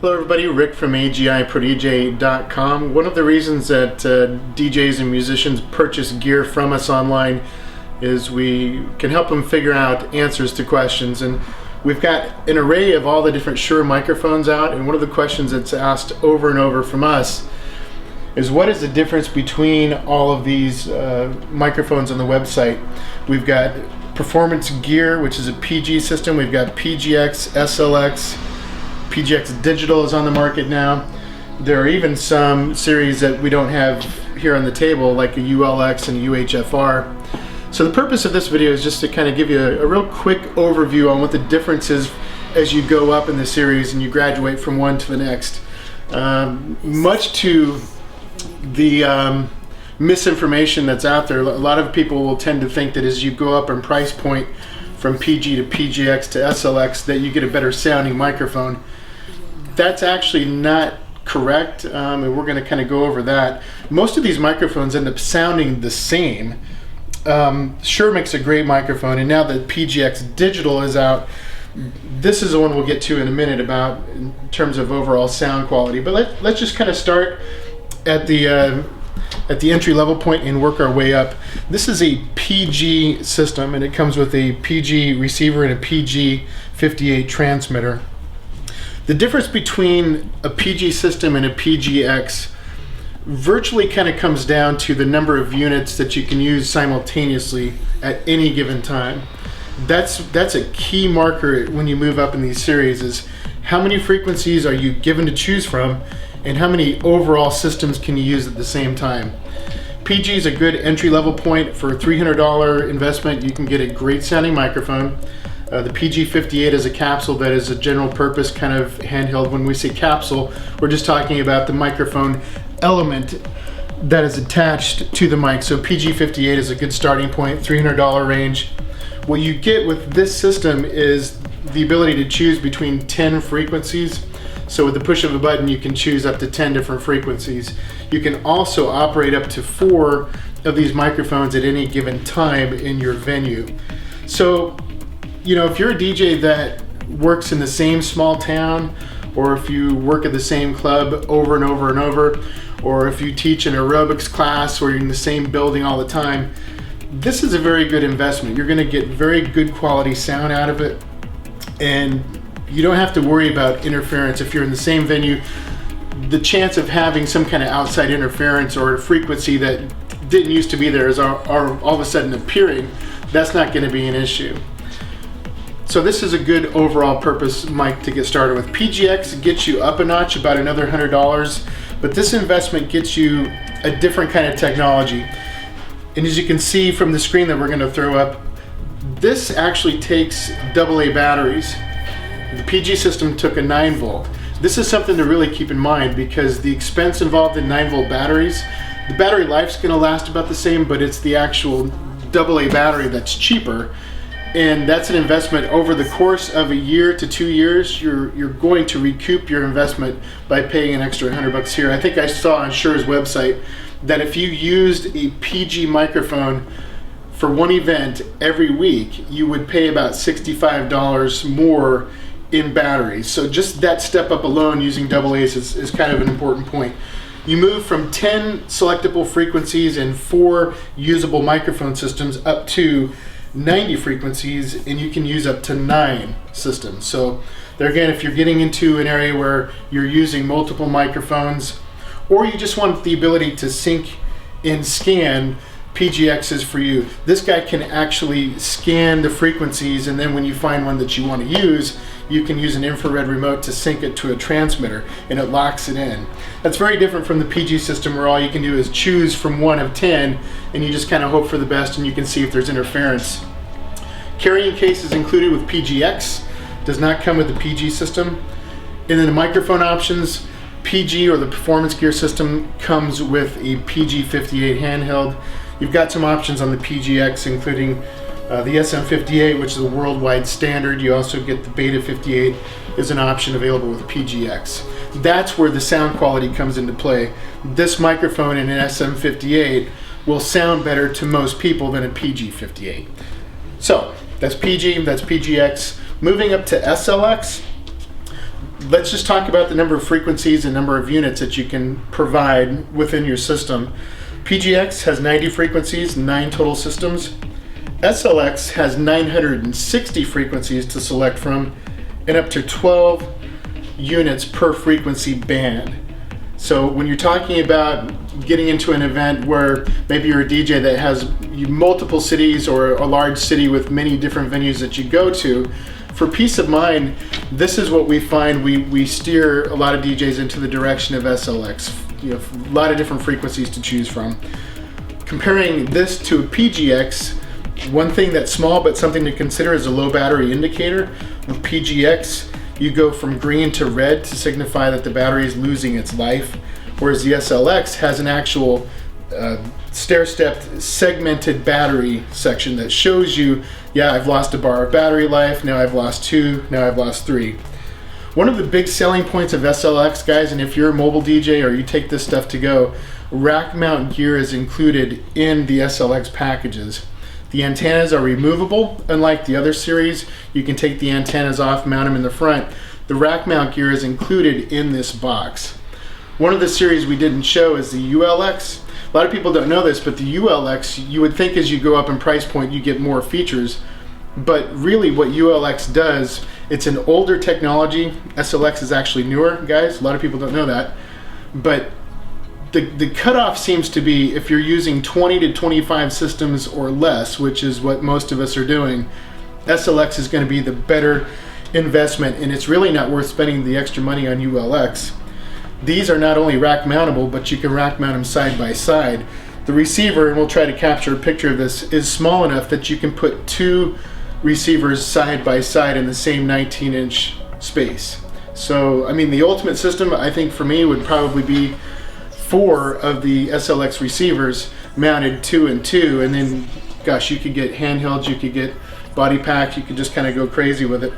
Hello everybody, Rick from agiprodj.com. One of the reasons that DJs and musicians purchase gear from us online is we can help them figure out answers to questions. And we've got an array of all the different Shure microphones out, and one of the questions that's asked over and over from us is what is the difference between all of these microphones on the website. We've got performance gear, which is a PG system. We've got PGX, SLX, PGX Digital is on the market now. There are even some series that we don't have here on the table, like a ULX and a UHF-R. So the purpose of this video is just to kind of give you a real quick overview on what the difference is as you go up in the series and you graduate from one to the next. Much to the misinformation that's out there, a lot of people will tend to think that as you go up in price point from PG to PGX to SLX that you get a better sounding microphone. That's actually not correct, and we're going to kind of go over that. Most of these microphones end up sounding the same. Shure makes a great microphone, and now that PGX Digital is out, this is the one we'll get to in a minute about in terms of overall sound quality. But let's just kind of start at the entry level point and work our way up. This is a PG system, and it comes with a PG receiver and a PG58 transmitter. The difference between a PG system and a PGX virtually kind of comes down to the number of units that you can use simultaneously at any given time. That's a key marker when you move up in these series, is how many frequencies are you given to choose from and how many overall systems can you use at the same time. PG is a good entry level point. For a $300 investment, you can get a great sounding microphone. The PG58 is a capsule that is a general purpose kind of handheld. When we say capsule, we're just talking about the microphone element that is attached to the mic. So PG58 is a good starting point, $300 range. What you get with this system is the ability to choose between 10 frequencies. So with the push of a button, you can choose up to 10 different frequencies. You can also operate up to 4 of these microphones at any given time in your venue. So, you know, if you're a DJ that works in the same small town, or if you work at the same club over and over and over, or if you teach an aerobics class or you're in the same building all the time, this is a very good investment. You're going to get very good quality sound out of it, and you don't have to worry about interference. If you're in the same venue, the chance of having some kind of outside interference or a frequency that didn't used to be there is are all of a sudden appearing, that's not going to be an issue. So this is a good overall purpose mic to get started with. PGX gets you up a notch, about another $100, but this investment gets you a different kind of technology. And as you can see from the screen that we're going to throw up, this actually takes AA batteries. The PG system took a 9 volt. This is something to really keep in mind, because the expense involved in 9 volt batteries, the battery life's going to last about the same, but it's the actual AA battery that's cheaper. And that's an investment over the course of a year to 2 years. You're going to recoup your investment by paying an extra $100 here. I think I saw on Shure's website that if you used a PG microphone for one event every week, you would pay about $65 more in batteries. So just that step up alone using AA's is kind of an important point. You move from 10 selectable frequencies and 4 usable microphone systems up to 90 frequencies, and you can use up to 9 systems. So there again, if you're getting into an area where you're using multiple microphones, or you just want the ability to sync and scan, PGX is for you. This guy can actually scan the frequencies, and then when you find one that you want to use, you can use an infrared remote to sync it to a transmitter, and it locks it in. That's very different from the PG system, where all you can do is choose from 1 of 10, and you just kind of hope for the best, and you can see if there's interference. Carrying case is included with PGX, does not come with the PG system. And then the microphone options, PG or the performance gear system comes with a PG58 handheld. You've got some options on the PGX, including the SM58, which is a worldwide standard. You also get the Beta 58 is an option available with PGX. That's where the sound quality comes into play. This microphone in an SM58 will sound better to most people than a PG58. So that's PG, that's PGX. Moving up to SLX, let's just talk about the number of frequencies and number of units that you can provide within your system. PGX has 90 frequencies, 9 total systems. SLX has 960 frequencies to select from, and up to 12 units per frequency band. So when you're talking about getting into an event where maybe you're a DJ that has multiple cities or a large city with many different venues that you go to, for peace of mind, this is what we find. We steer a lot of DJs into the direction of SLX. You have a lot of different frequencies to choose from. Comparing this to a PGX, one thing that's small but something to consider is a low battery indicator. With PGX, you go from green to red to signify that the battery is losing its life, whereas the SLX has an actual stair-stepped segmented battery section that shows you, yeah, I've lost a bar of battery life, now I've lost 2, now I've lost 3. One of the big selling points of SLX, guys, and if you're a mobile DJ or you take this stuff to go, rack mount gear is included in the SLX packages. The antennas are removable. Unlike the other series, you can take the antennas off, mount them in the front. The rack mount gear is included in this box. One of the series we didn't show is the ULX. A lot of people don't know this, but the ULX, you would think as you go up in price point, you get more features. But really what ULX does, it's an older technology. SLX is actually newer, guys. A lot of people don't know that. But the cutoff seems to be if you're using 20 to 25 systems or less, which is what most of us are doing, SLX is going to be the better investment, and it's really not worth spending the extra money on ULX. These are not only rack mountable, but you can rack mount them side by side. The receiver, and we'll try to capture a picture of this, is small enough that you can put 2 receivers side by side in the same 19-inch space. So, I mean, the ultimate system, I think for me, would probably be 4 of the SLX receivers mounted 2 and 2, and then, gosh, you could get handhelds, you could get body packs, you could just kind of go crazy with it.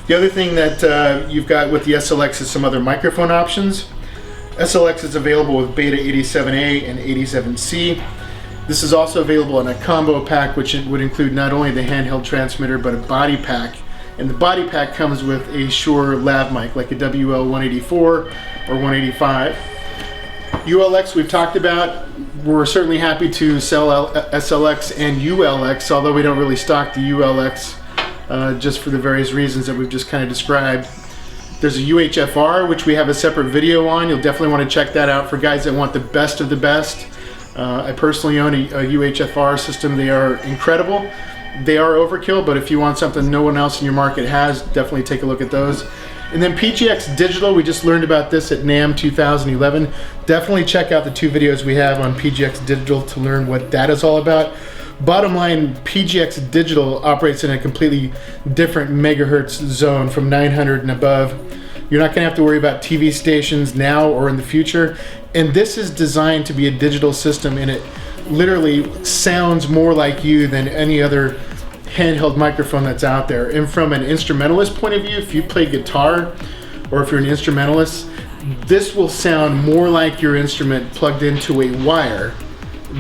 The other thing that you've got with the SLX is some other microphone options. SLX is available with Beta 87A and 87C. This is also available in a combo pack, which would include not only the handheld transmitter, but a body pack. And the body pack comes with a Shure lav mic, like a WL184 or 185. ULX we've talked about. We're certainly happy to sell SLX and ULX, although we don't really stock the ULX just for the various reasons that we've just kind of described. There's a UHF-R, which we have a separate video on. You'll definitely want to check that out for guys that want the best of the best. I personally own a UHF-R system. They are incredible. They are overkill, but if you want something no one else in your market has, definitely take a look at those. And then PGX Digital, we just learned about this at NAMM 2011. Definitely check out the 2 videos we have on PGX Digital to learn what that is all about. Bottom line, PGX Digital operates in a completely different megahertz zone from 900 and above. You're not going to have to worry about TV stations now or in the future. And this is designed to be a digital system, and it literally sounds more like you than any other handheld microphone that's out there. And from an instrumentalist point of view, if you play guitar or if you're an instrumentalist, this will sound more like your instrument plugged into a wire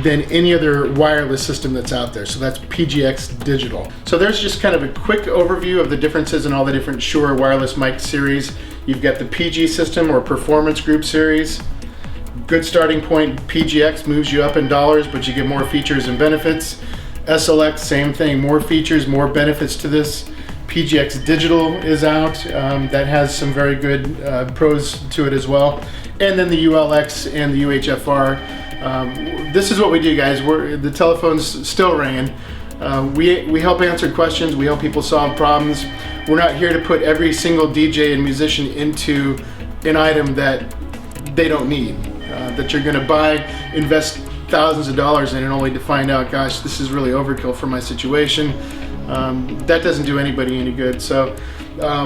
than any other wireless system that's out there. So that's PGX Digital. So there's just kind of a quick overview of the differences in all the different Shure wireless mic series. You've got the PG system or performance group series. Good starting point. PGX moves you up in dollars, but you get more features and benefits. SLX, same thing, more features, more benefits to this. PGX Digital is out. That has some very good pros to it as well. And then the ULX and the UHF-R. This is what we do, guys. The telephone's still ringing. We help answer questions. We help people solve problems. We're not here to put every single DJ and musician into an item that they don't need, that you're going to buy, invest thousands of dollars in, and only to find out, gosh, this is really overkill for my situation. That doesn't do anybody any good. So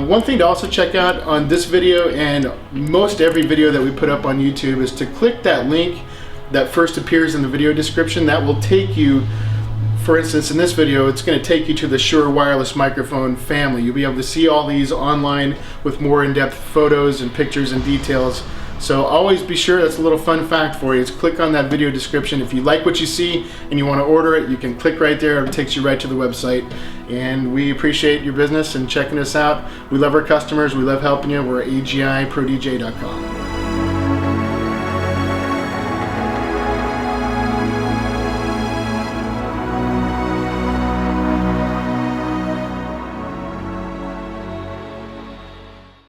one thing to also check out on this video and most every video that we put up on YouTube is to click that link that first appears in the video description. That will take you, for instance, in this video, it's going to take you to the Shure wireless microphone family. You'll be able to see all these online with more in-depth photos and pictures and details So always be sure, that's a little fun fact for you, is click on that video description. If you like what you see and you want to order it, you can click right there. It takes you right to the website. And we appreciate your business and checking us out. We love our customers. We love helping you. We're agiprodj.com.